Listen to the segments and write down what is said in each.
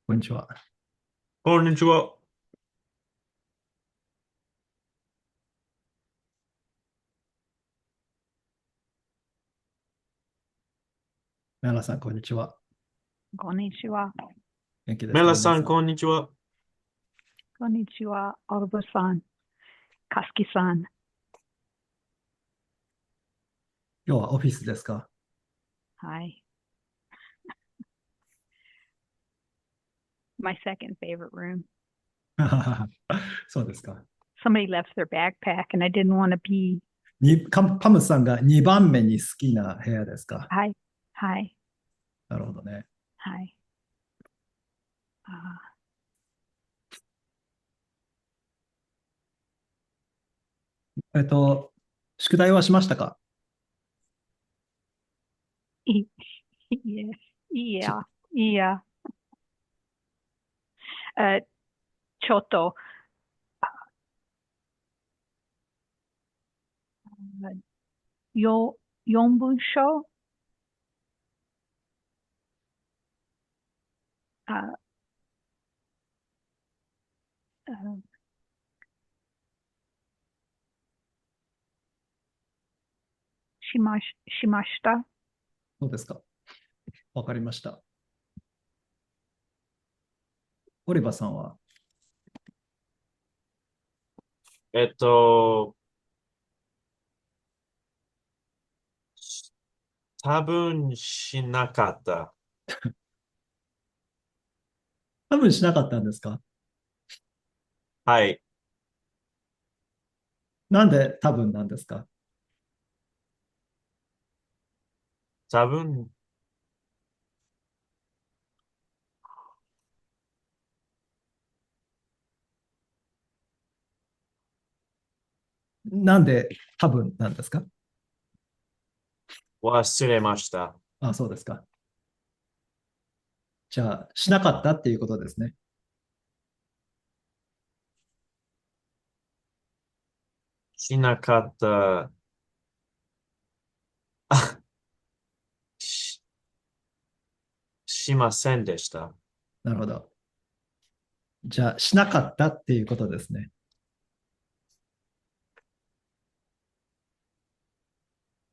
こんにちは。こんにちは。メラさん、こんにちは。こんにちは。元気ですか、メラさん、皆さん。こんにちは。こんにちは。オルバさん、カスキさん。今日はオフィスですか？ はい。My second favorite room. そうですか。Somebody left their backpack and I didn't want to be. パムさんが2番目に好きな部屋ですか？はい。はい。なるほどね。はい。あえっと、宿題はしましたか？いいえ、いや、しいや、えちょっと、四文章ああしました。そうですか。わかりました。オリバーさんは？えっと、多分しなかった。多分しなかったんですか？はい。なんで多分なんですか？多分、なんで多分なんですか？忘れました。あ、そうですか。じゃあ、しなかったっていうことですね。しなかった。あ、し、しませんでした。なるほど。じゃあ、しなかったっていうことですね。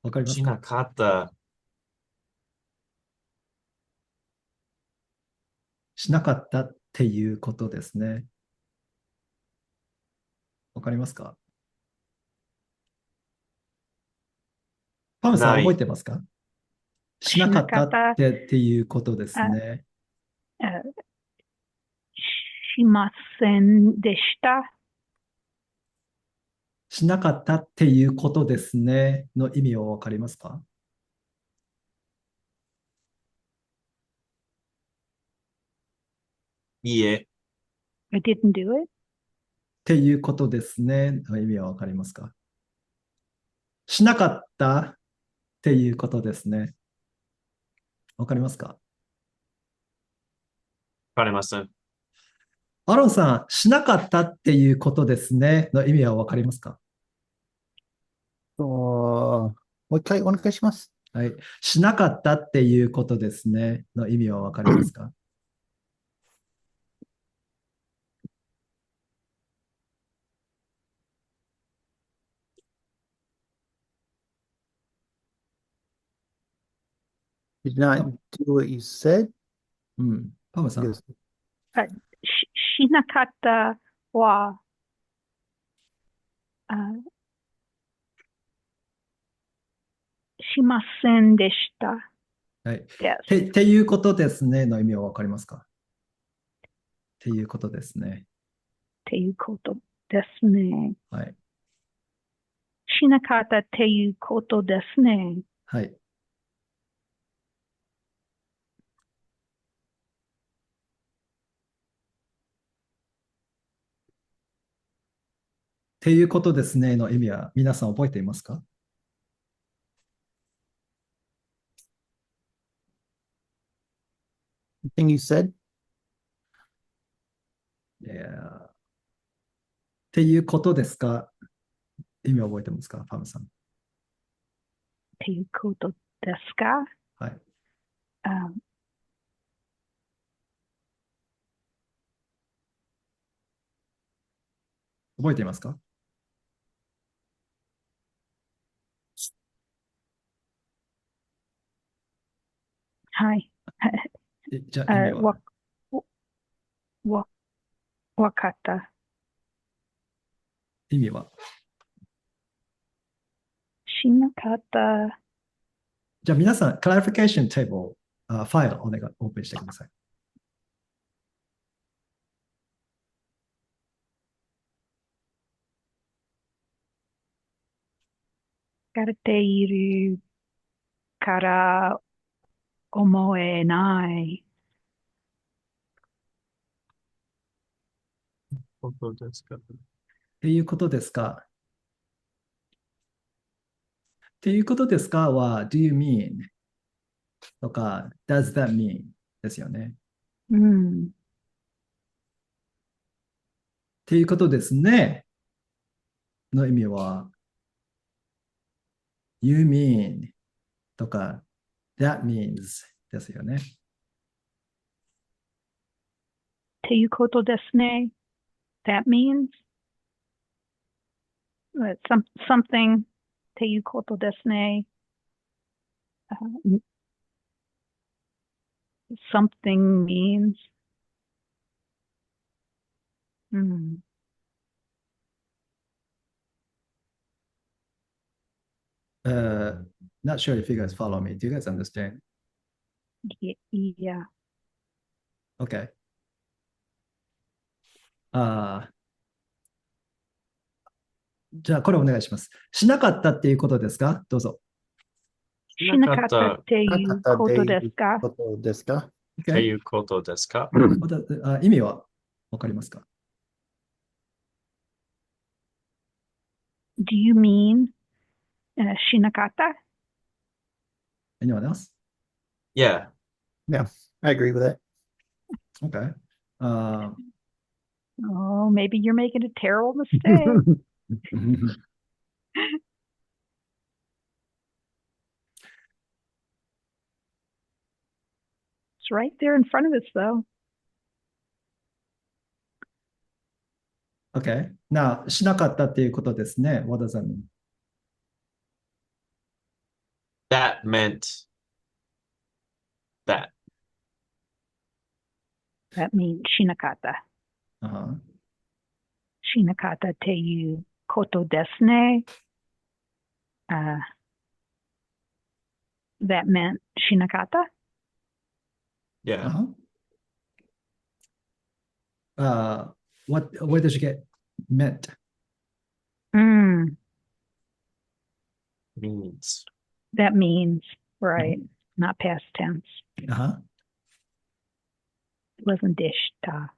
わかりますか？しなかった。しなかったっていうことですね。わかりますか？パムさん覚えない。てますか？しなしなかったっかった、ていうことですあ、ね。あしませんでした。しなかったっていうことですねの意味をわかりますか？いいえ。I didn't do it. っていうことですねの意味はわかりますか？しなかったっていうことですね。わかりますか？わかりません。アロンさん、しなかったっていうことですねの意味はわかりますか？もう一回お願いします。はい。しなかったっていうことですねの意味はわかりますか？ Did not do what you said? うん。パムさん。です。あ、しなかったは、あ、しませんでしたはい。っです。ていうことですねの意味はわかりますか？っていうことですね。っていうことですね。はい。しなかったっていうことですね。はい。っていうことですねの意味は皆さん覚えていますか？ Thing you said? いやーっていうことですか？意味覚えてますかパムさん？っていうことですか？はい。あ、覚えていますか？はい。じゃあ意味は？わ、わかった。意味は？しなかった。じゃあ皆さん、clarification table、ファイルお願い、オープンしてください。疲れているから思えない。本当ですか？っていうことですか？っていうことですかは、do you mean とか、does that mean ですよね。うん。っていうことですね。の意味は、you mean とか、that means ですよね。っていうことですね。That means something っていうことですね。Something means. うん。Not sure if you guys follow me. Do you guys understand? いや。Okay. じゃあ、これお願いします。しなかったっていうことですか？どうぞ。しなかったっていうことですか？ことですか？って Okay. いうことですか？意味はわかりますか？ Do you mean しなかった？ Anyone else? Yeah. Yeah, I agree with that. Okay. Oh, maybe you're making a terrible mistake. It's right there in front of us, though. Okay. Now, しなかったっていうことですね。What does that mean? That meant that. That means しなかった。Uh-huh. しなかったっていうことですね。That meant しなかった。Yeah. Uh-huh. Where did you get meant? Means. That means, right, not past tense. Uh-huh. It wasn't でした。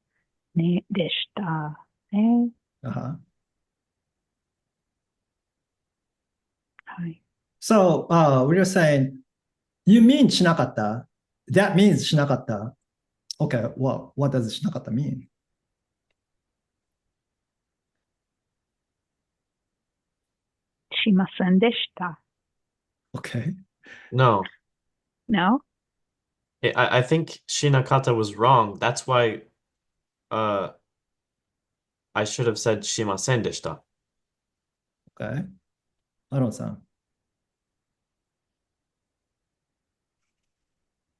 ね、でした。ね。Uh-huh. はい。So, we are saying, you mean しなかった? That means しなかった. Okay, well, what does しなかった mean? しませんでした。Okay. No. No? I think Shinakata was wrong. That's why I should have said shimasen deshita. Okay. アロンさん。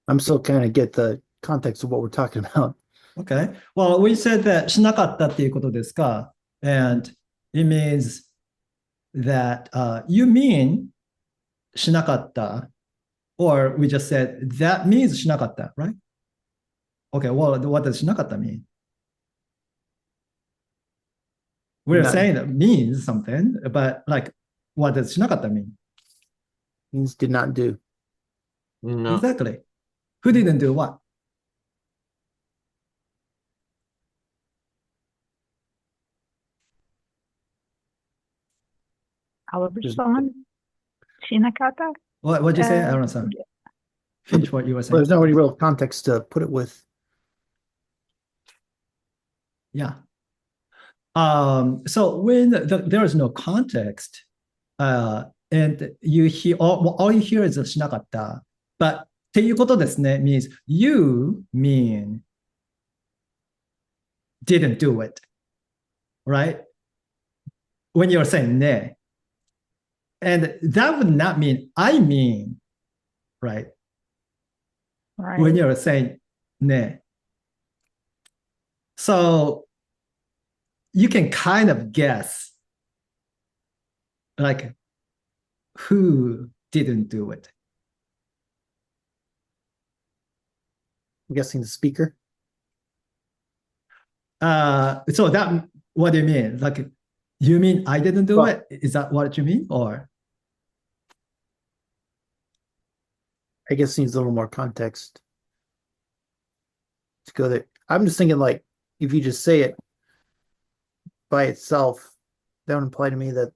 I'm still kind of get the context of what we're talking about. Okay. Well, we said that しなかったっていうことですか? And it means that you mean しなかった or we just said that means しなかった right? Okay, well, what does しなかった mean? We're Not- saying that means something, but like, what does しなかった mean? Means did not do. No. Exactly. Who didn't do what? I'll respond. しなかった。What did you say, Aaron-san? Finish what you were Well, saying. there's no any real context to put it with. Yeah. So when there is no context, and you hear all you hear is しなかった。But っていうことですね means you mean didn't do it, right? when you're saying ne. And that would not mean I mean, right? Right. When you're saying ne. So you can kind of guess like who didn't do it. I'm guessing the speaker. So that, what do you mean? Like, you mean I didn't do Well- it? Is that what you mean? Or I guess needs a little more context to go there. I'm just thinking like if you just say it by itself, that would imply to me that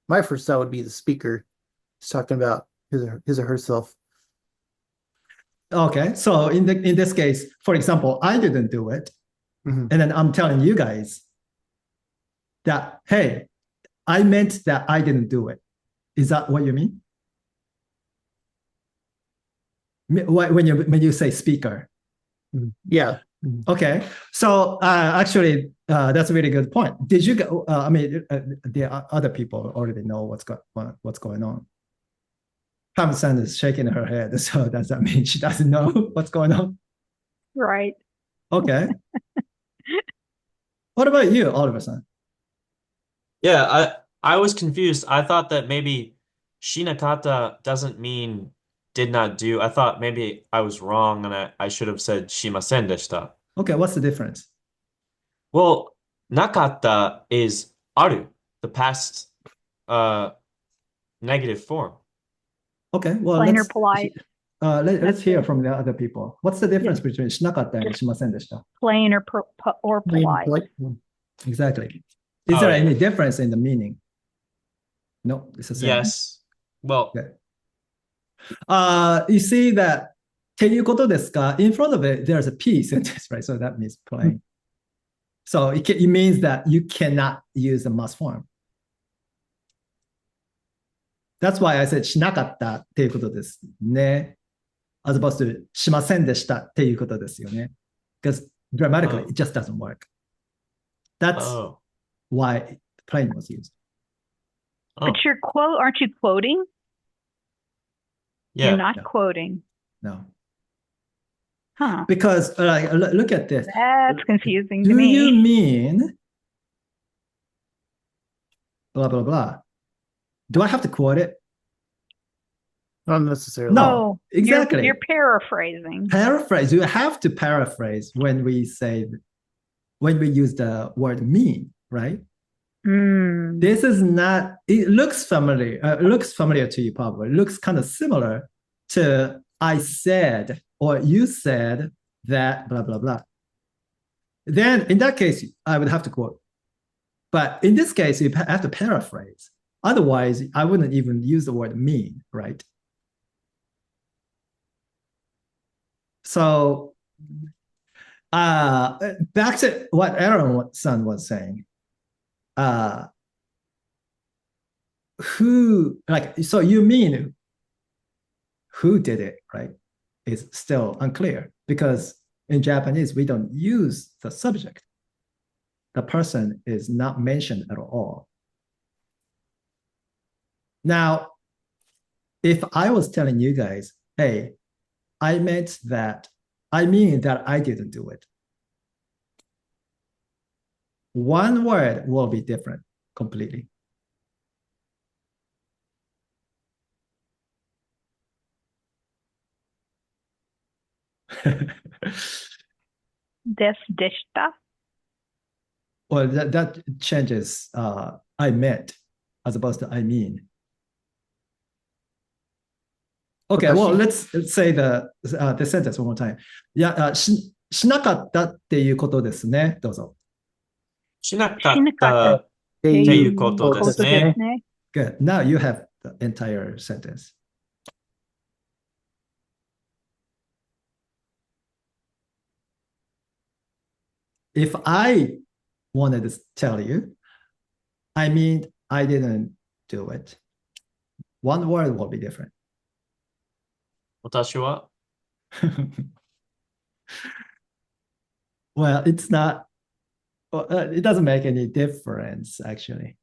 my first thought would be the speaker is talking about his or herself. okay, so in this case, for example, I didn't do it, Mhm. and then I'm telling you guys that, hey, I meant that I didn't do it. Is that what you mean? When you say speaker? Yeah. Okay, so actually, that's a really good point. Did you go? I mean, the other people already know what's going on. Pam-san is shaking her head, so does that mean she doesn't know what's going on? Right. Okay. What about you, Oliver-san? Yeah, I was confused. I thought that maybe Shinakata doesn't mean did not do. I thought maybe I was wrong and I should have said shimasen deshita. Okay, what's the difference? Well, nakata is aru, the past negative form. Okay, well, Plain or polite? Let's That's hear it. from the other people. What's the difference between しなかった and しませんでした? Plain or polite. Exactly. Is there yeah. any difference in the meaning? No, it's the same. Yes. Well, Okay. You see that っていうことですか? In front of it, there's a P sentence, right? So that means plain. So it means that you cannot use the must form. That's why I said しなかったっていうことですね。As opposed to しませんでしたっていうことですよね。Because grammatically, Oh. it just doesn't work. That's oh, why plain was used. oh, But aren't you quoting? yeah. You're not No. quoting. No. Huh. Because look at this. That's confusing to Do you me. mean blah, blah, blah? Do I have to quote it? Not necessarily. No, Oh, exactly. You're paraphrasing. Paraphrase. You have to paraphrase when we use the word mean, right? Mm. This is not, it looks familiar. Looks familiar to you probably. It looks kind of similar to I said or you said that blah, blah, blah. Then in that case, I would have to quote. But in this case, you have to paraphrase. Otherwise, I wouldn't even use the word mean, right? So back to what Aaron-san was saying. So you mean who did it, right? Is still unclear because in Japanese, we don't use the subject. The person is not mentioned at all. Now, if I was telling you guys, hey, I mean that I didn't do it. One word will be different completely. Deshita. Well, that changes I meant as opposed to I mean. Okay, well, let's say the sentence one more time. いや、しなかったっていうことですね。どうぞ。しなかっしなかったたっていうことですね。Good. Now you have the entire sentence. If I wanted to tell you, I mean, I didn't do it. One word will be different. 私は Well, it's not, it doesn't make any difference, actually.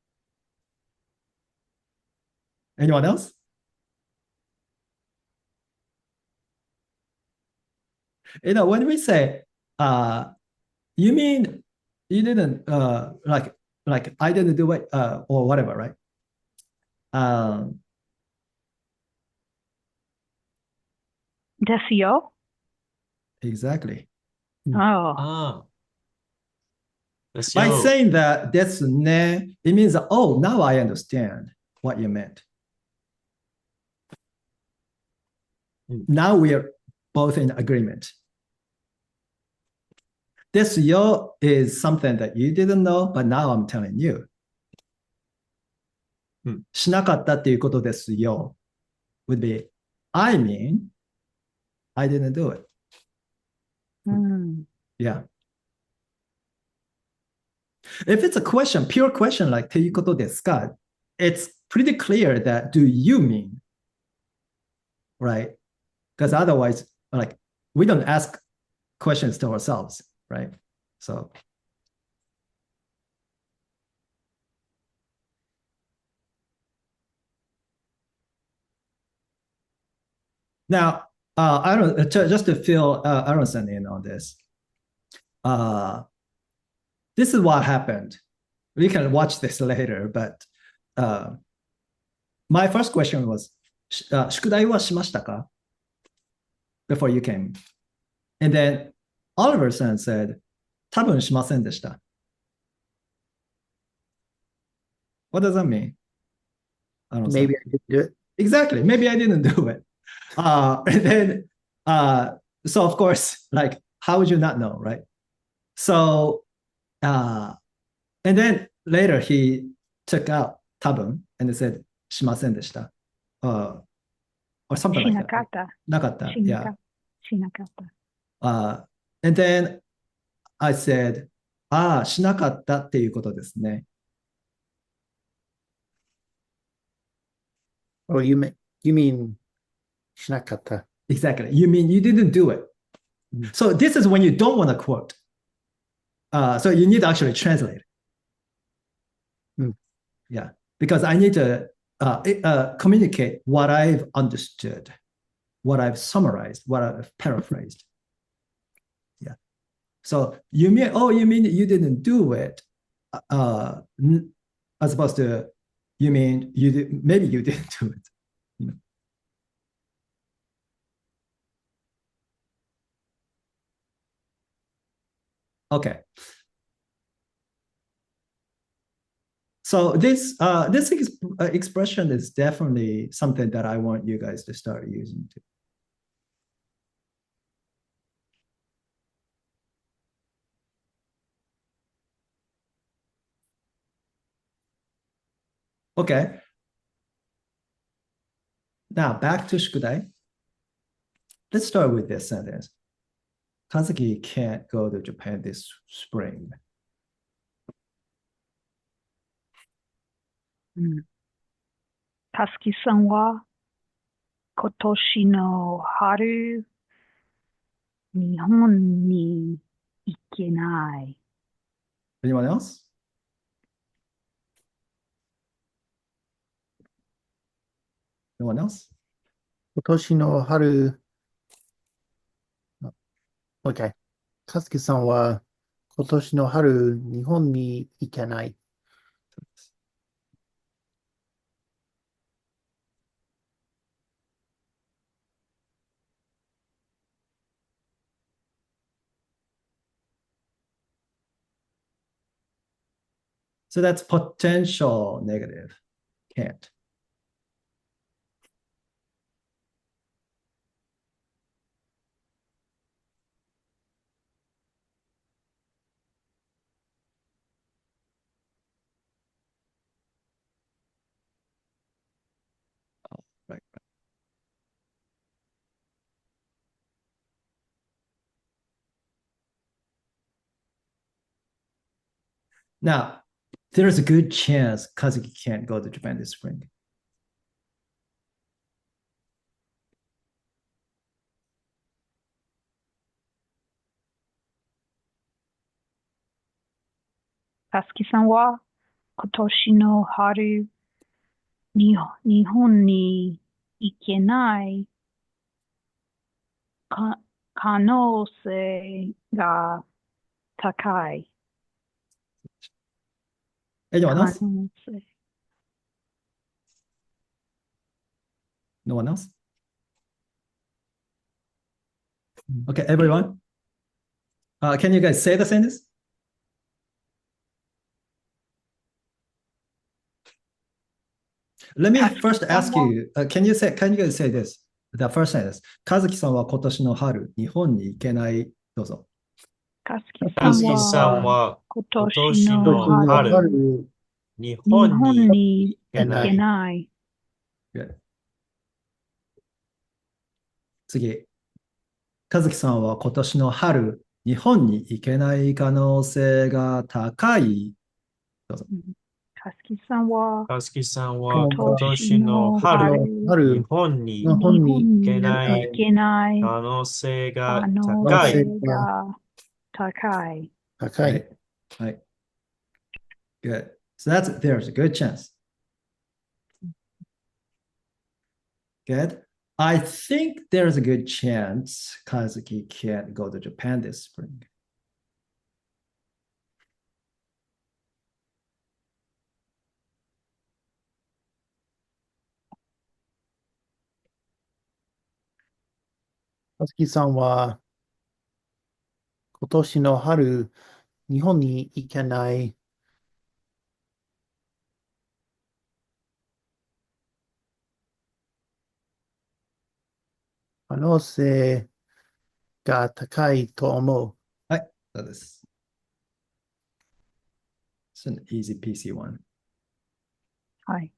Anyone else? When we say, you mean you didn't, like I didn't do it, or whatever, right? Um, ですよ. exactly. Oh, Ah, this By yo. saying that, ですね, it means, oh, now I understand what you meant. Now we are both in agreement. ですよ is something that you didn't know, but now I'm telling you. しなかったっていうことですよ would be, I mean, I didn't do it. うん。 Yeah. If it's a question, pure question like っていうことですか, it's pretty clear that do you mean, right? Because otherwise, like, we don't ask questions to ourselves, right? So now, Aaron, just to fill Aronson in on this, this is what happened. We can watch this later, but my first question was, 宿題はしましたか before you came? And then Oliver san said, 多分しませんでした. What does that mean? Maybe I did do it. Exactly. Maybe I didn't do it. And then, so of course, like, how would you not know, right? So, and then later he took out 多分 and said しませんでした or something し like な that. かった。なかった. しな Yeah. かしなかった。And then I said, しなかったっていうことですね. Oh, you mean shinakata. Exactly. You mean you didn't do it. So this is when you don't want to quote. So you need to actually translate. Yeah, because I need to communicate what I've understood, what I've summarized, what I've paraphrased. Yeah. So you mean you didn't do it, as opposed to you mean maybe you didn't do it. You know? Okay. So this expression is definitely something that I want you guys to start using too. Okay. Now back to shukudai. Let's start with this sentence. Kazuki can't go to Japan this spring. たすきさんは今年の春、日本に行けない。Anyone else? No one else? 今年の春、OK。かすきさんは今年の春、日本に行けない。So that's potential negative. Can't. Right. Now, there's a good chance Kazuki can't go to Japan this spring. たすきさんは今年の春、日本に行けない可能性が高い。Anyone 可 else? 能性。 No one else? Okay, everyone. Can you guys say the sentence? Let me first ask you, can you guys say this? The first sentence. 和樹さんは今年の春、日本に行けない。どうぞ。かすきさかすきんさんはは今今年年のの春、春、日日本本にに行行けない。けない。 Good. 次。和樹さんは今年の春、日本に行けない可能性が高い。どうぞ。かすきさんはかすきさんは今今年年のの春、春、日本に日本に行けない行けない可能性が可能高い。性が高い。高い。はい。Good. So there's a good chance. Good. I think there's a good chance Kazuki can't go to Japan this spring.かすきさんは今年の春、日本に行けない可能性が高いと思う。はい、そうです。It's an easy PC one. はい。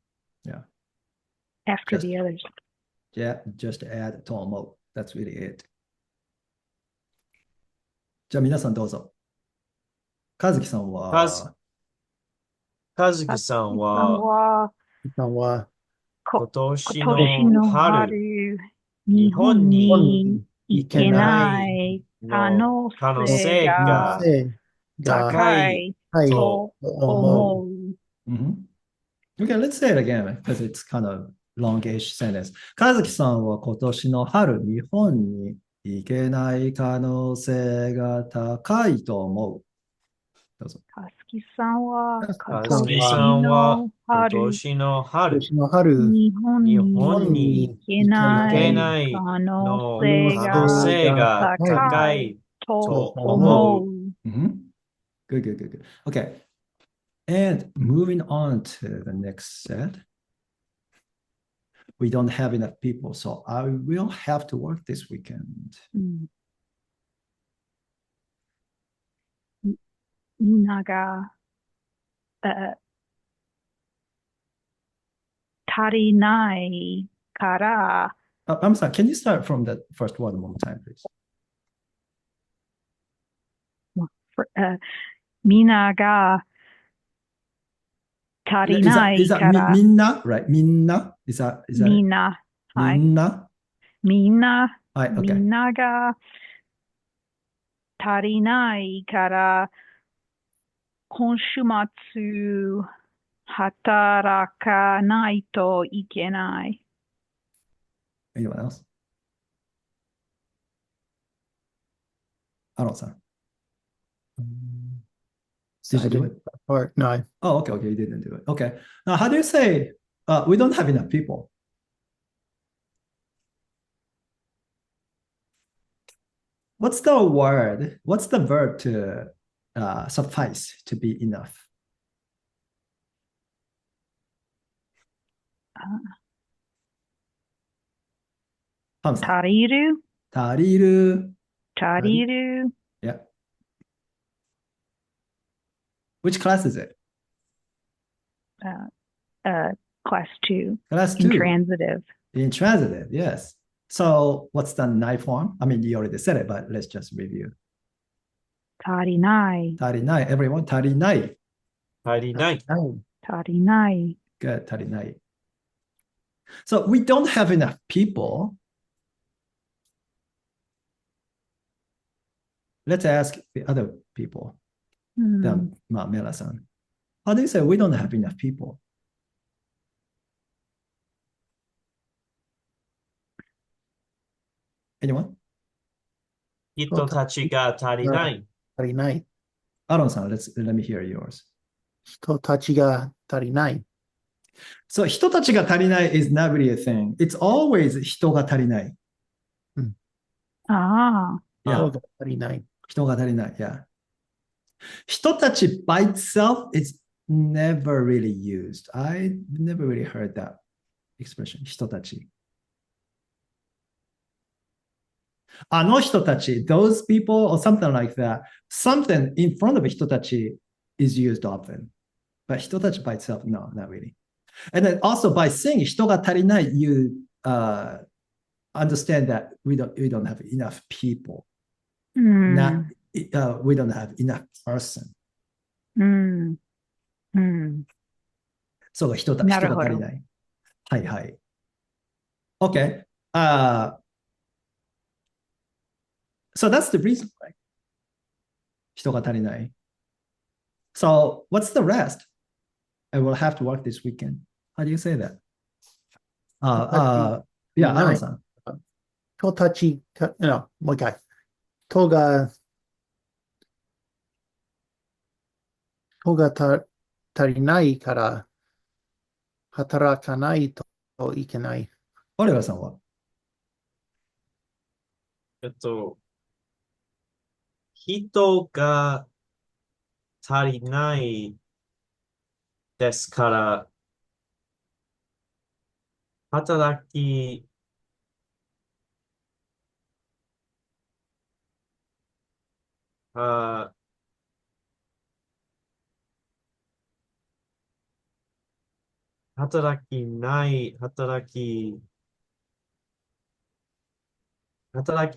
Yeah. After Just- the others. Yeah, just add と思う。That's really it. じゃあ皆さんどうぞ。和樹さんは、かずきさんはさんは今年今年のの春、春、日本に行けない可能性が高いと思う。Mhm. Okay, let's say it again because it's kind of longish sentence. 和樹さんは今年の春、日本に行けない可能性が高いと思う。どうぞ。かすきさんは今かすきさんは年の今春、年の春、今年の春、日本日に本に行けな行けいない可能の性可能性がが高高いいとと思う。思う。Mhm. Good, good, good, good. Okay. And moving on to the next set. We don't have enough people, so I will have to work this weekend. みんなが、足りないから、I'm sorry, can you start from the first one more time, please? みんなが足りない Is that から、みんな? Right, みんな? Is that みんな、はい、みんな? みんな、はい、み OK。んなが足りないから、今週末働かないといけない。Anyone else? アロンさん。Did you do it? Or no, Oh, okay, okay, you didn't do it. Okay. Now, how do you say we don't have enough people? What's the word? What's the verb to suffice to be enough? ハムさん。足りる、足りる。足りる。Yeah. Which class is it? Class 2. Class Intransitive. Intransitive, yes. So what's the nai form? I mean, you already said it, but let's just review. 足りない。足りない. Everyone, 足りない. 足りない。no. 足りない。 Good, 足りない. So we don't have enough people. Let's ask the other people. うん、メラさん。How do you say we don't have enough people? Anyone? 人たちが足りない。足りない。 Aaron-san, let me hear yours. 人たちが足りない。 So 人たちが足りない is not really a thing. It's always 人が足りない。Ah, Yeah. 人が足りない。人が足りない。Yeah. 人たち by itself is never really used. I never really heard that expression. 人たち。あの人たち those people or something like that. Something in front of 人たち is used often. But 人たち by itself, no, not really. And then also by saying 人が足りない, you understand that we don't have enough people. Not, we don't have enough person. そう、人がなるほど。足りない。はいはい。Okay. So that's the reason, right? 人が足りない。So what's the rest? I will have to work this weekend. How do you say that? Yeah, Aaron さん。人たちか、no, もう一回。人が足りないから働かないといけない。オリバーさんは人が足りないですから、働き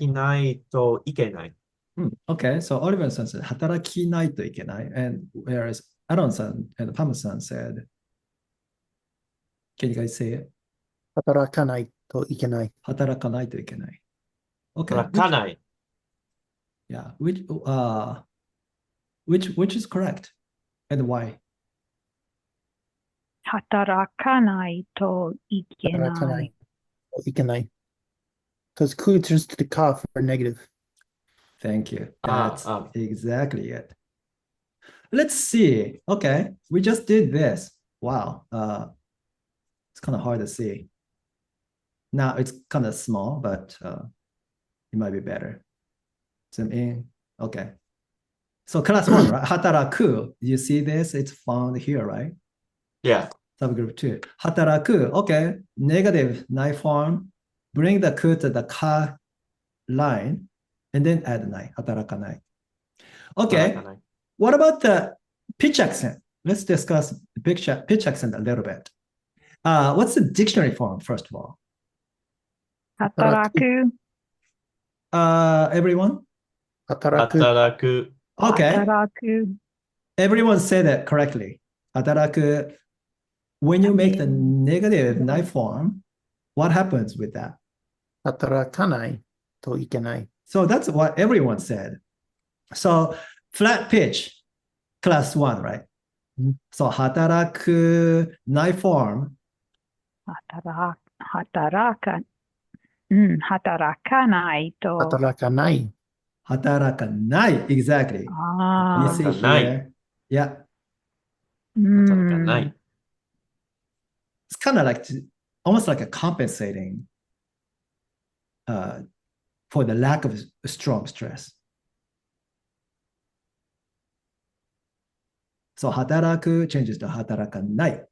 ないといけない。Okay, so Oliver san said 働きないといけない and whereas Aaron san and Pam san said can you guys say it? 働かないといけない。働かないといけない Okay. 働かない。Yeah, which is correct and why? 働かないといけ働かなないい。といけない。Because ku turns to the ka for negative. Thank you. That's exactly it. Let's see. Okay, we just did this. Wow. It's kind of hard to see. Now it's kind of small, but it might be better. Zoom in. Okay. So class one, right? Hataraku. You see this? It's found here, right? Yeah. Subgroup two. Hataraku. Okay. Negative knife form. Bring the ku to the ka line and then add nai. Hatarakanai. Okay. 働かない。 What about the pitch accent? Let's discuss the pitch accent a little bit. What's the dictionary form, first of all? 働く、Everyone? 働く。働く。Okay. 働く、 Everyone said that correctly. Hataraku. When you make the negative knife form, what happens with that? 働かないといけない。 So that's what everyone said. So flat pitch, class one, right? So hataraku knife form. 働かないと。働かない。 Hatarakanai. Exactly. You ああ、 see Hatarakanai. here. Yeah. 働かない。 It's kind of like almost like a compensating for the lack of strong stress. So hataraku changes to hatarakanai.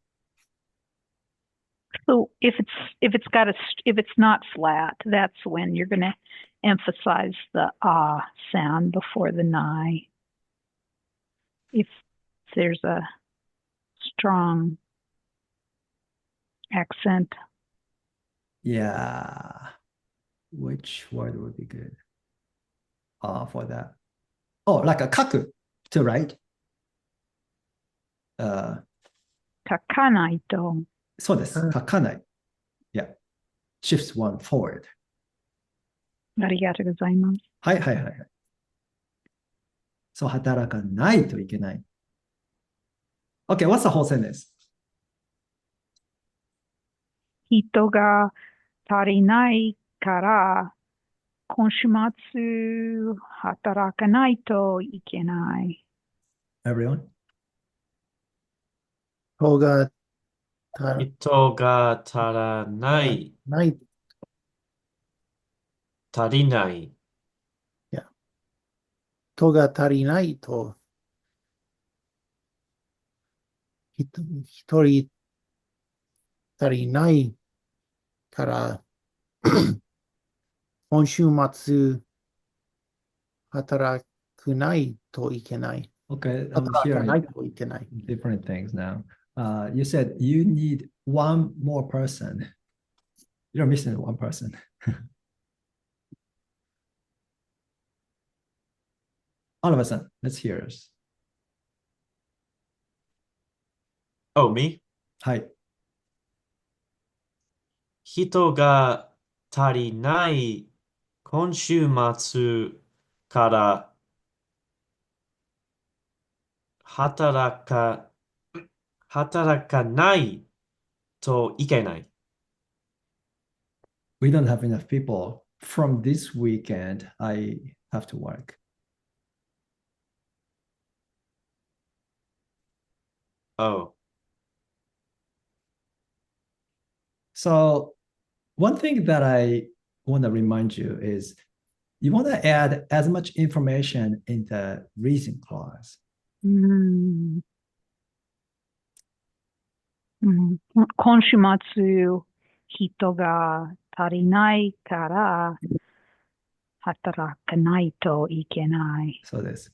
So if it's not flat, that's when you're going to emphasize the sound before the nai. If there's a strong accent. Yeah. Which word would be good for that? Oh, like a kaku to write. 書かないと。そうです。書かない。Yeah. Shifts one forward. ありがとうございます。はいはいはいはい。そう、働かないといけない。Okay, what's the whole sentence? 人が足りないから、今週末働かないといけない。 Everyone? 人が足人が足らない、ない。足りない。人が足りないと、一人足りないから、今週末働くないといけない。 Okay, I'm 働かない hearing といけない。 different things now. You said you need one more person. You're missing one person. All of a sudden, let's hear us. Oh, me? はい。人が足りない今週末から働かないといけない。We don't have enough people. From this weekend, I have to work. Oh, So one thing that I want to remind you is you want to add as much information in the reason clause. 今週末人が足りないから働かないといけない。So this.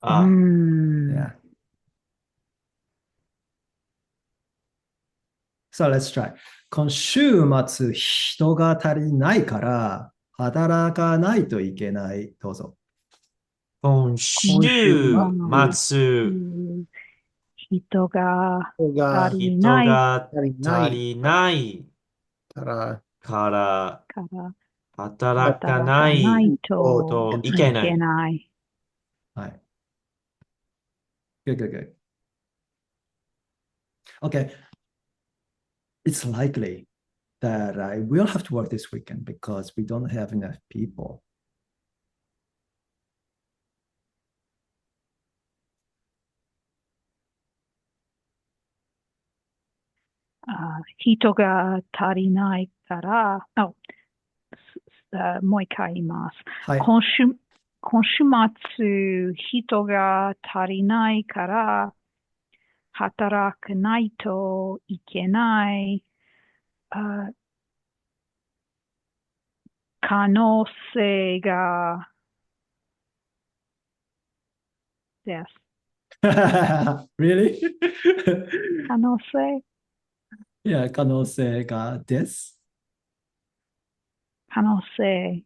ah, Yeah. So let's try. 今週末人が足りないから働かないといけない。どうぞ。今週末人が人が足り人ないが足りない足りないからからから働かな働かないいとといいけない。けない。はい。Good, good, good. Okay. It's likely that I will have to work this weekend because we don't have enough people. 人が足りないから、もう一回言います。はい。今週末人が足りないから働かないといけない可能性がです。Really? 可能性 Yeah, 可能性がです。可能性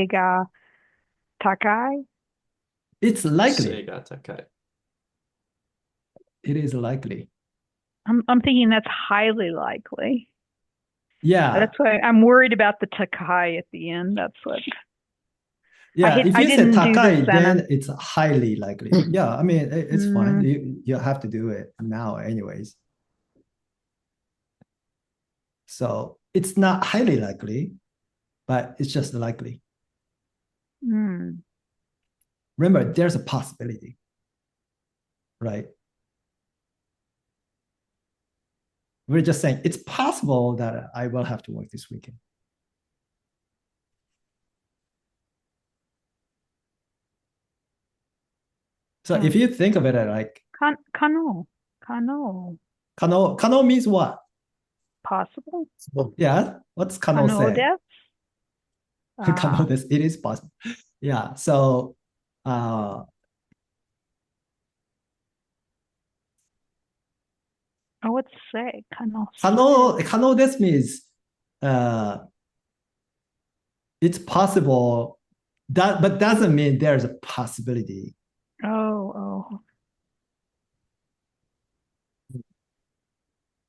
が高い It's 性 likely. が高い。It is likely. I'm thinking that's highly likely. Yeah. That's why I'm worried about the takai at the end. That's what. Yeah, if I you say didn't do the 高い, then sentence. it's highly likely. Yeah, I mean, it's fine. You have to do it now anyways. So it's not highly likely, but it's just likely. Remember, there's a possibility, right? We're just saying it's possible that I will have to work this weekend. So if you think of it like 可能 可能 means what? possible Yeah, what's 可能で 可能性? す。可能です. It is possible. Yeah, so I would say 可能可能です means it's possible that but doesn't mean there's a possibility. Oh.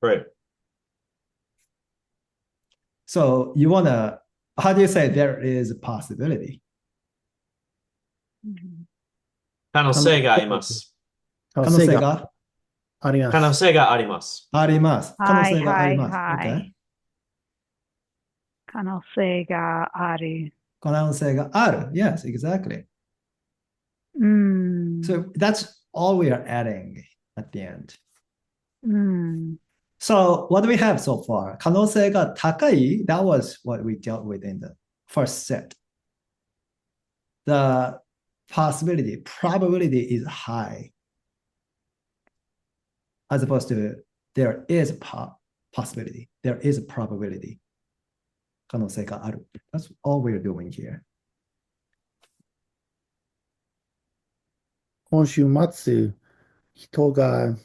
Right. So you wanna, how do you say there is a possibility? 可能性があります。可能性があります。可能性があります。あります。可能性があります。はいはいはい。 Okay. 可能性がある。可能性がある. Yes, exactly. うん。 So that's all we are adding at the end. うん。 So what do we have so far? 可能性が高い, that was what we dealt with in the first set. The probability is high, as opposed to there is a possibility, there is a probability. 可能性がある. That's all we're doing here. 今週末、人が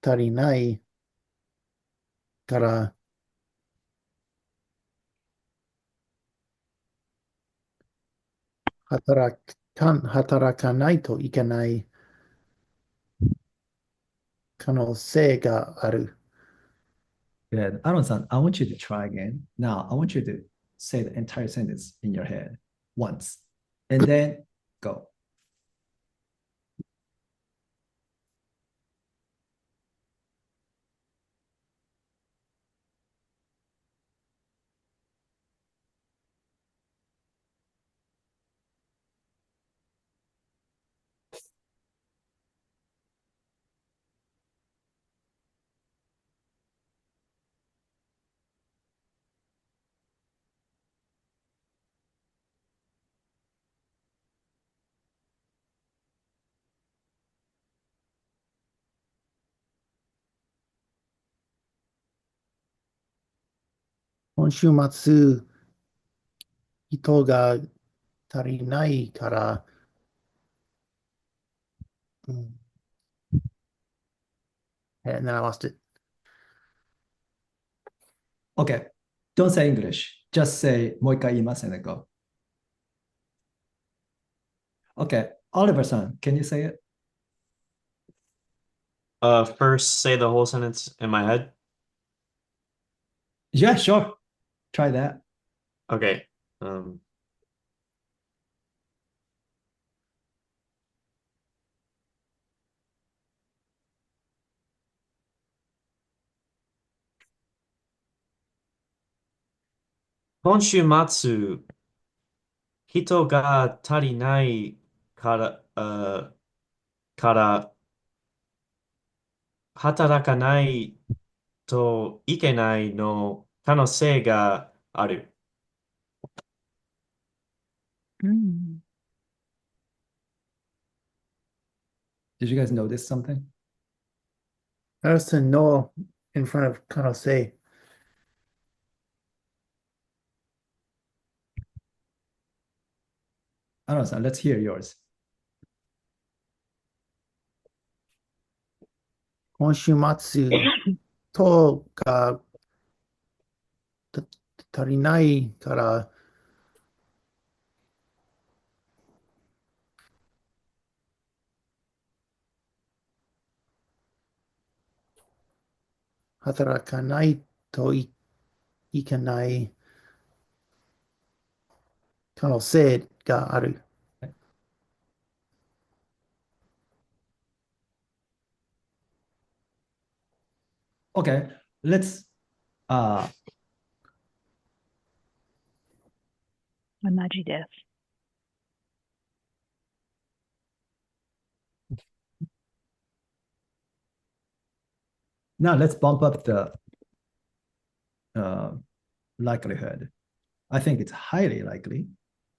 足りないから働かないといけない可能性がある。 Good. Aaron-san, I want you to try again. Now, I want you to say the entire sentence in your head once, and then go. 今週末、人が足りないから、and then I lost it. Okay. Don't say English. Just say もう一回言います and then go. Okay. Oliver-san, can you say it? First say the whole sentence in my head. Yeah, sure. Try that. Okay. 今週末、人が足りないから働かないといけないの可能性がある。うん。 Did you guys notice something? I was to know in front of 可能性. Aaron-san, let's hear yours. 今週末、人が足りないから働かないといけない可能性がある。 Okay. Let's 同じです。now let's bump up the likelihood. I think it's highly likely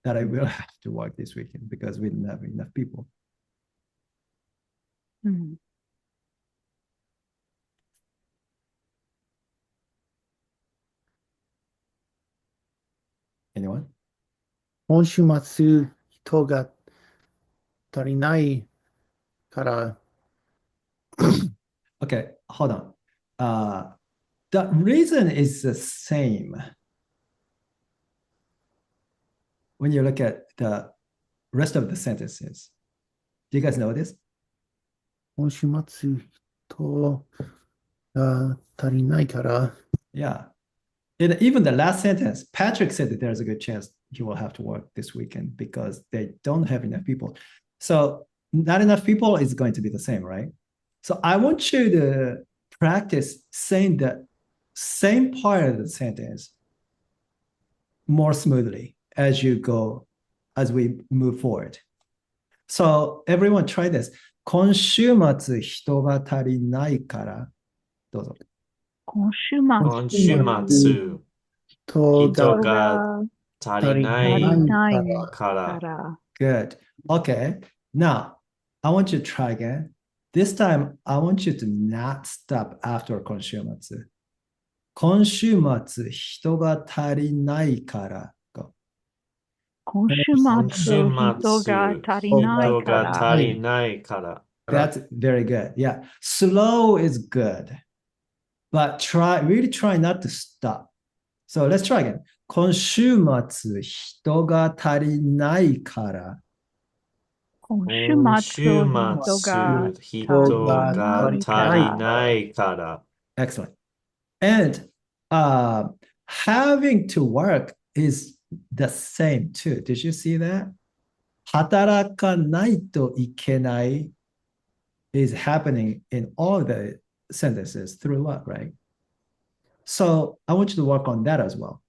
that I will have to work this weekend because we didn't have enough people. うん。 Anyone? 今週末、人が足りないから Okay, hold on. The reason is the same when you look at the rest of the sentences. Do you guys know this? 今週末、人が足りないから Yeah. And even the last sentence, Patrick said that there's a good chance he will have to work this weekend because they don't have enough people. So not enough people is going to be the same, right? So I want you to practice saying the same part of the sentence more smoothly as we move forward. So everyone try this. 今週末人が足りないからどうぞ。今週今週末、人人がが足りな足りいないか。からら。 Good. Okay. Now, I want you to try again. This time, I want you to not stop after 今週末。今週末人が足りないから。Go. 今週今週末人が足りない人がから。足りないから。 That's very good. Yeah. Slow is good. But really try not to stop. So let's try again. 今週末人が足りないから。今今週週末人が末人が足りないから。 Excellent. And having to work is the same too. Did you see that? 働かないといけない is happening in all the sentences through what, right? So I want you to work on that as well.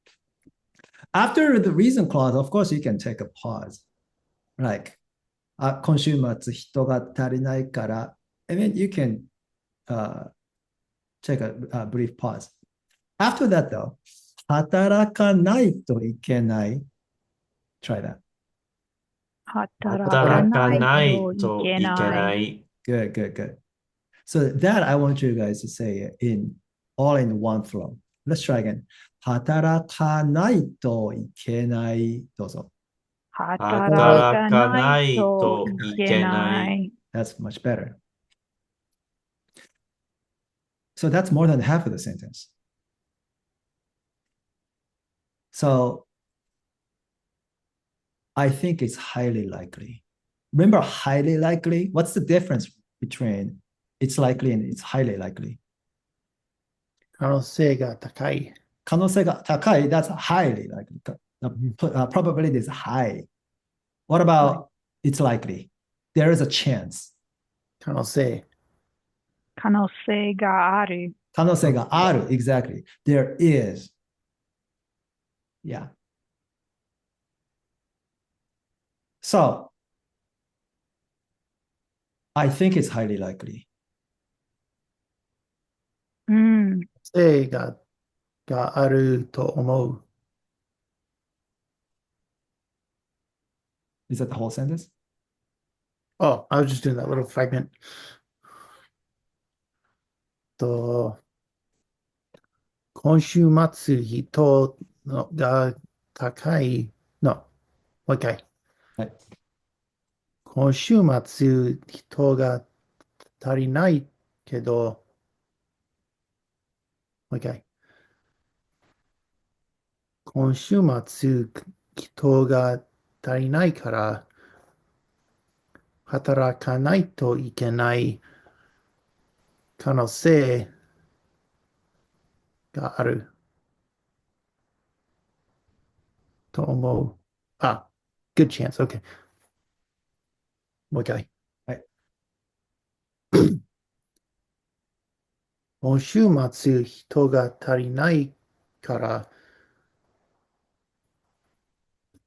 After the reason clause, of course, you can take a pause. Like, 今週末人が足りないから, and then you can take a brief pause. After that, though, 働かないといけない。Try that. 働働かかなないいといけといけな。ないい。 Good, good, good. So that I want you guys to say all in one flow. Let's try again. 働かないといけない。どうぞ。働働かなかないいとといけいけなない。い。 That's much better. So that's more than half of the sentence. So I think it's highly likely. Remember highly likely? What's the difference between it's likely and it's highly likely? 可能性が高い。可能性が高い, that's highly likely. Probability is high. What about it's likely? There is a chance. 可能性。可能性がある。可能性がある, exactly. There is. Yeah. So I think it's highly likely. うん。性があると思う。Is that the whole sentence? Oh, I was just doing that little fragment. 今週末人が高いの。もう一回。はい。今週末人が足りないけど、もう一回。今週末人が足りないから働かないといけない可能性があると思う。あ、good chance. Okay. もう一回。はい。今週末人が足りないから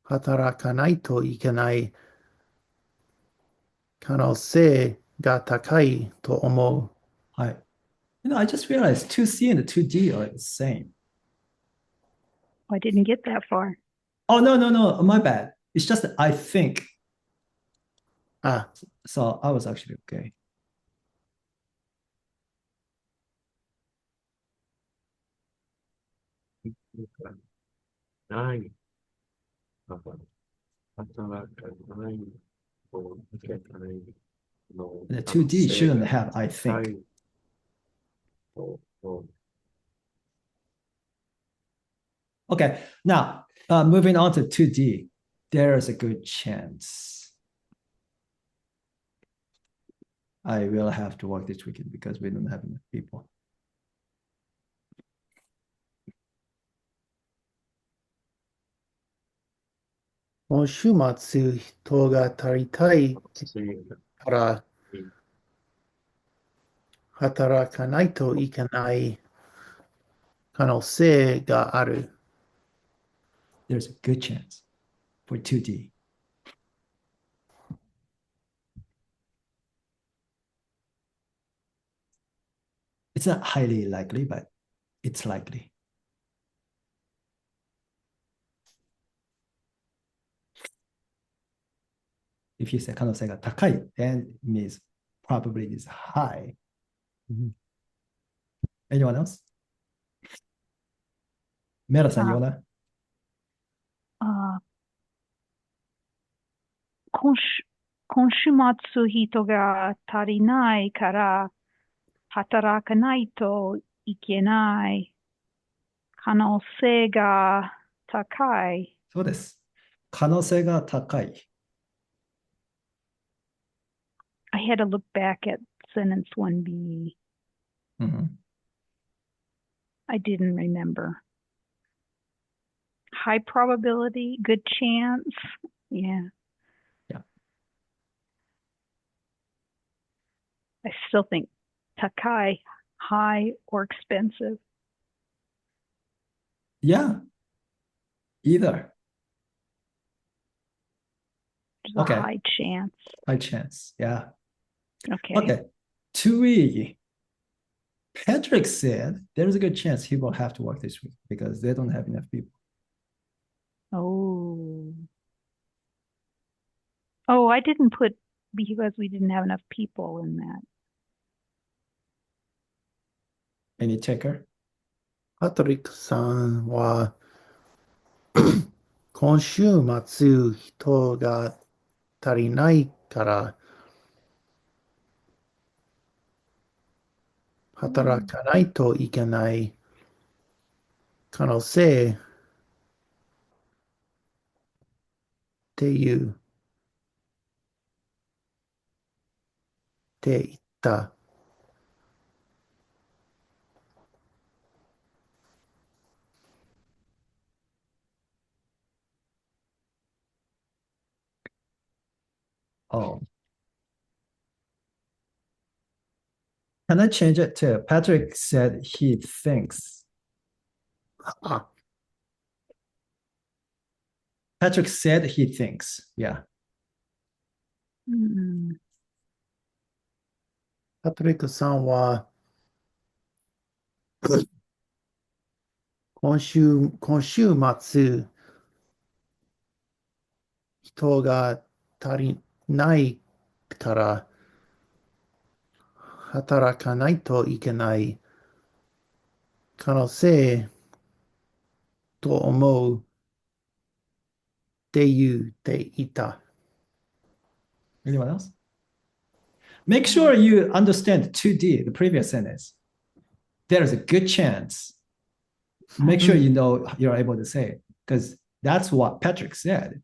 働かないといけない可能性が高いと思う。はい。I just realized 2C and 2D are the same. I didn't get that far. Oh, no, my bad. It's just that I think. Ah. So I was actually okay. Nine. The 2D shouldn't have I think. Okay, now moving on to 2D. There is a good chance I will have to work this weekend because we don't have enough people.「今週末人が足りたいから働かないといけない可能性がある。There's a good chance for 2D. It's not highly likely, but it's likely. If you say 可能性が高い, then it means probability is high. Anyone else? メラさん、Yona? あ今週末人が足りないから働かないといけない可能性が高い。そうです。可能性が高い。I had to look back at sentence 1B. I didn't remember. High probability, good chance. Yeah. Yeah. I still think takai, high or expensive. Yeah. Either. There's Okay. a high chance. High chance. Yeah. Okay. Okay. 2E. Patrick said there's a good chance he will have to work this week because they don't have enough people. Oh. Oh, I didn't put because we didn't have enough people in that. Any taker? パトリックさんは今週末人が足りないから働かないといけない可能性って言った。Oh. Can I change it to Patrick said he thinks? あ、Patrick said he thinks. Yeah. Mm. パトリックさんは今週末人が足りないから働かないといけない可能性と思うって言っていた。Anyone else? Make sure you understand 2D, the previous sentence. There is a good chance. Make sure you know you're able to say it because that's what Patrick said.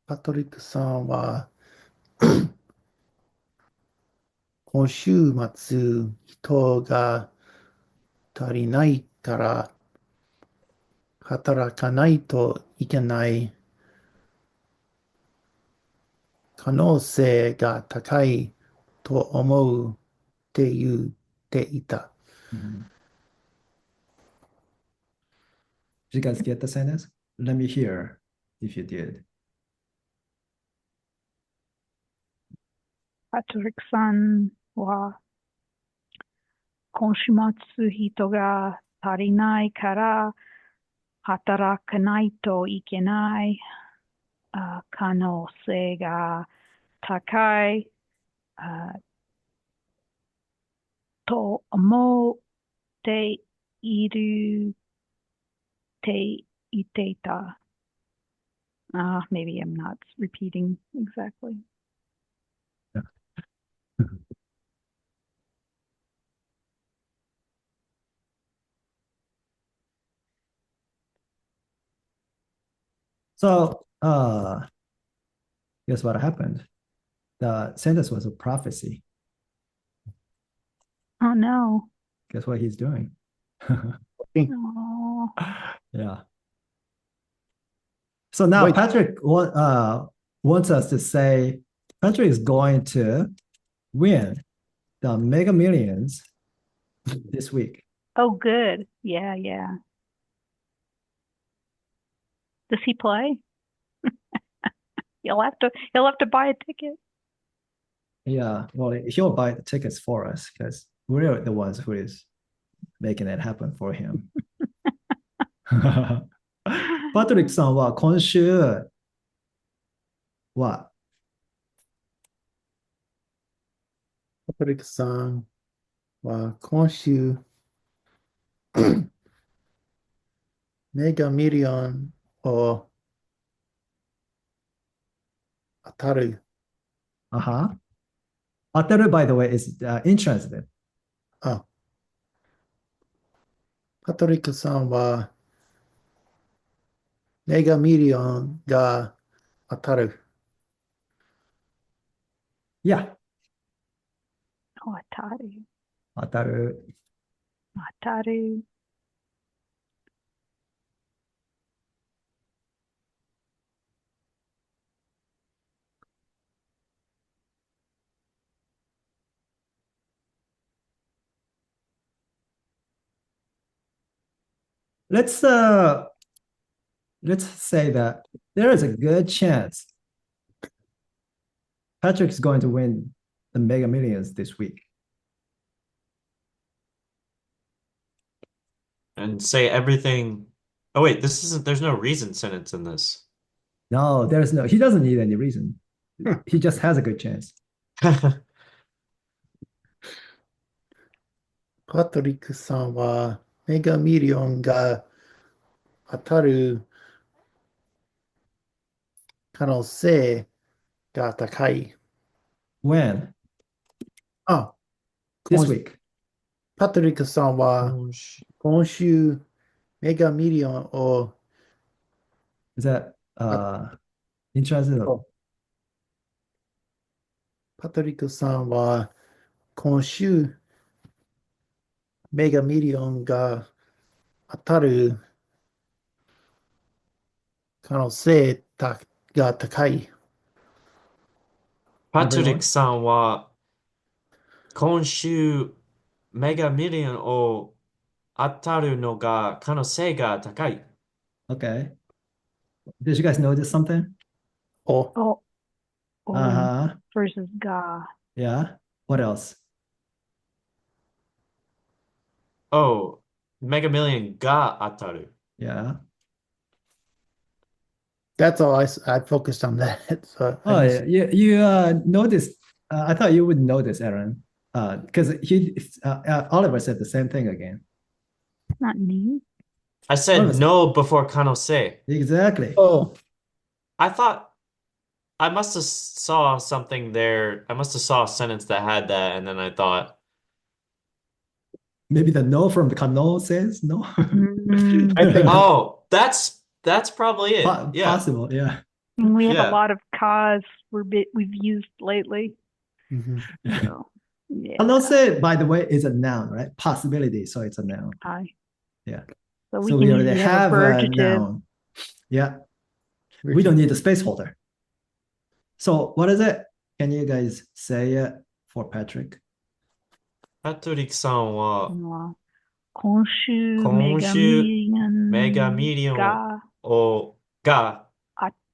パトリックさんは今週末人が足りないから働かないといけない可能性が高いと思うって言っていた。Did you guys get the sentence? Let me hear if you did. パトリックさんは今週末人が足りないから働かないといけない可能性が高いと思っているって言っていた。Maybe I'm not repeating exactly. So, guess what happened? The sentence was a prophecy. Oh no. Guess what he's doing? Oh. Yeah. So now Wait. Patrick wants us to say Patrick is going to win the Mega Millions this week. Oh, good. Yeah, yeah. Does he play? He'll have to buy a ticket. Yeah, well, he'll buy the tickets for us because we're the ones who is making it happen for him. パトリックさんは今週は、パトリックさんは今週、メガミリオンを当たる。当たる by the way, is intransitive. あ、パトリックさんはメガミリオンが当たる。Yeah, 当たる。当たる。当たる。Let's let's say that there is a good chance Patrick is going to win the Mega Millions this week. And say everything. Oh wait, there's no reason sentence in this. No, there's no, he doesn't need any reason. He just has a good chance. パトリックさんはメガミリオンが当たる可能性が高い。When? あ、This 今 week. パトリックさんは今週メガミリオンを Is that intransitive? パトリックさんは今週メガミリオンが当たる可能性が高い。パトリックさんは今週メガミリオンを当たるのが可能性が高い。Okay. Did you guys notice something? お、Oh, Uh-huh. versus ga. Yeah. What else? Oh, Mega Million が当たる。Yeah. That's all I focused on that. So I Oh, missed yeah. You noticed. I thought you would notice, Aaron, because Oliver said the same thing again. It's not new. I said no before 可能性。 Exactly. Oh, I thought I must have saw something there. I must have saw a sentence that had that, and then I thought, Maybe the no from the Kano says no. Mm, I think oh, that's probably it. Yeah. Possible. Yeah. we have Yeah. a lot of cause we've used lately. Mhm. So, yeah. Kano say, by the way, is a noun, right? Possibility. So it's a noun. Hi. Yeah. So So we we can already usually have a have a verbative. noun. Yeah. We don't need a space holder. So what is it? Can you guys say it for Patrick? パトリックさんは今週今週メガミリオンが当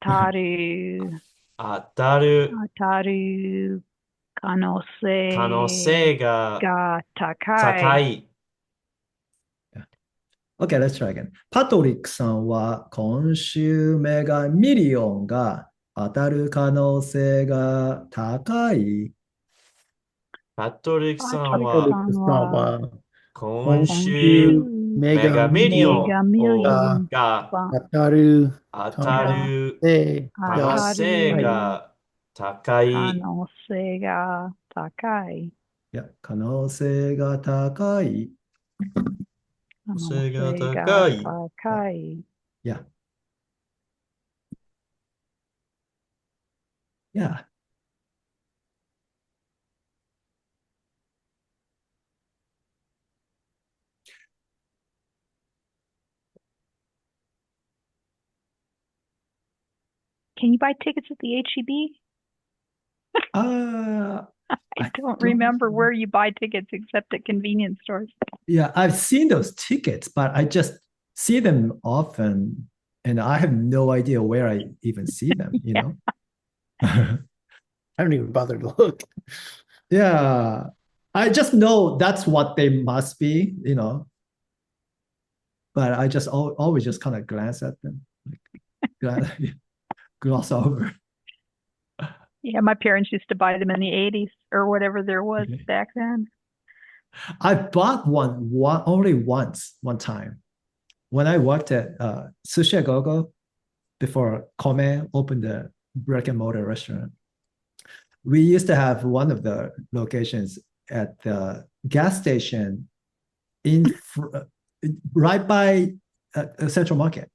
たる当たる可能性可能性がが高い。高い。 Okay, let's try again. パトリックさんは今週メガミリオンが当たる可能性が高い。パトリックさんパトリはックさんは今週メメガミリオンンが当たる当たる可可能性が高い。可能性が高い。いや、可能性が高い。可能性が性が高い。高い。Yeah. Yeah. Can you buy tickets at the HEB? I don't remember where you buy tickets except at convenience stores. Yeah, I've seen those tickets, but I just see them often, and I have no idea where I even see them, you know? I don't even bother to look. Yeah, I just know that's what they must be, you know, but I just always just kind of glance at them, like, gloss over. Yeah, my parents used to buy them in the 80s or whatever there was back then. I bought one only once, one time, when I worked at Sushi A Go-Go before Kome opened the brick and mortar restaurant. We used to have one of the locations at the gas station right by Central Market.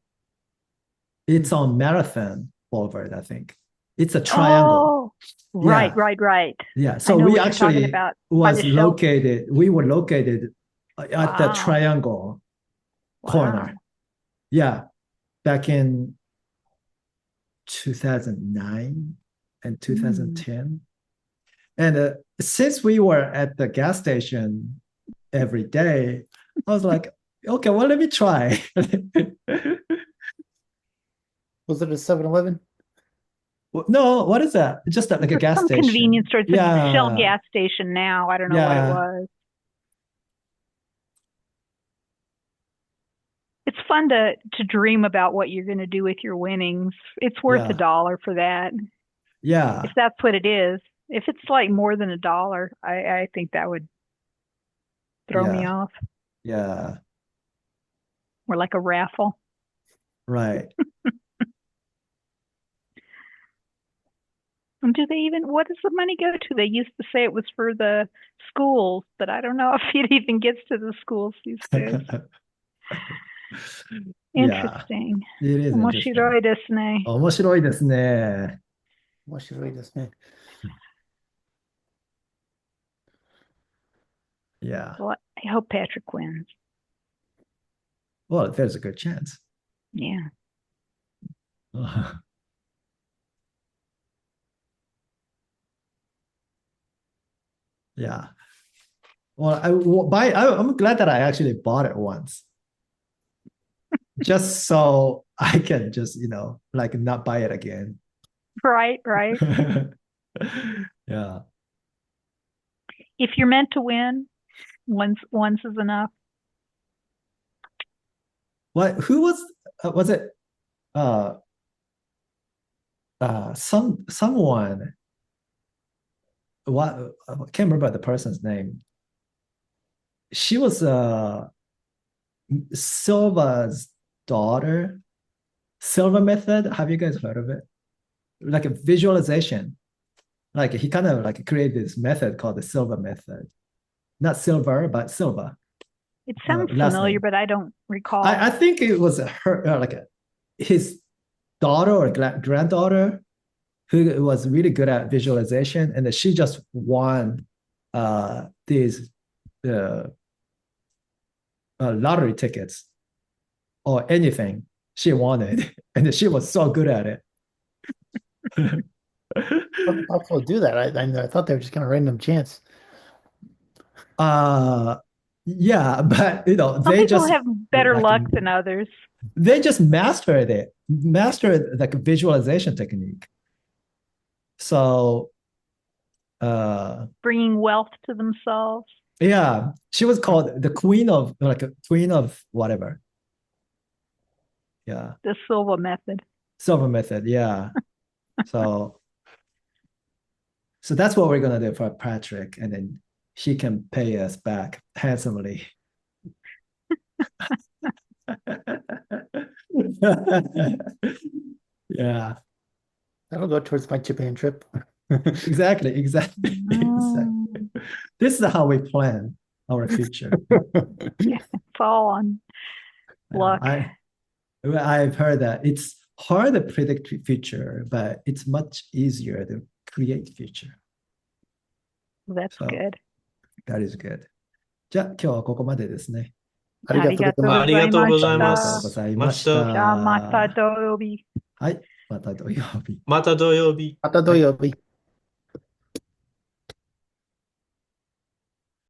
It's on Marathon Boulevard, I think. It's a triangle. Oh, right, Yeah. right. Yeah. I So know we what you're talking actually about. By the shelf. we were located at the Wow. triangle corner. Wow. Yeah. Back in 2009 and 2010. And since we were at the gas station every day, I was like, okay, well, let me try. Was it a 7-Eleven? No, what is that? Just like a It's gas some station. convenience store. It's a Shell Yeah. gas station now. I don't know what it Yeah. was. It's fun to dream about what you're going to do with your winnings. It's worth Yeah. $1 for that. Yeah. If that's what it is. If it's like more than $1, I think that would throw me Yeah. off. Yeah. Or like a raffle. Right. And do they even, what does the money go to? They used to say it was for the schools, but I don't know if it even gets to the schools these days. Yeah. Interesting. It is 面 interesting. 白いですね。面白いですね。面白いですね。Yeah. Well, I hope Patrick wins. Well, there's a good chance. Yeah. Yeah. Well, I'm glad that I actually bought it once. Just so I can just, like not buy it again. Right. Yeah. If you're meant to win, once is enough. Who was it someone, what, I can't remember the person's name. She was Silva's daughter. Silva method. Have you guys heard of it? Like a visualization. Like he kind of like created this method called the Silva method. Not silver, but Silva. It sounds last familiar, name. but I don't recall. I think it was his daughter or granddaughter who was really good at visualization, and she just won these lottery tickets or anything she wanted, and she was so good at it. How people do that? I thought they were just kind of random chance. Yeah, but Some they people just have better like, luck than others. They just mastered like a visualization technique. So Bringing wealth to themselves. yeah, she was called the queen of whatever. Yeah. The Silva method. Silver method, yeah. So that's what we're gonna do for Patrick, and then he can pay us back handsomely. Yeah. That'll go towards my Japan trip. Exactly. This is how we plan our future. It's all on luck. I've heard that it's hard to predict future, but it's much easier to create future. That's good. That is good. じゃあ今日はここまでですね。ありがとうございます。ありがとうございまありがとうごす。ざいました。じゃあまた土曜日。はい、また土曜日。また土曜日。また土曜日。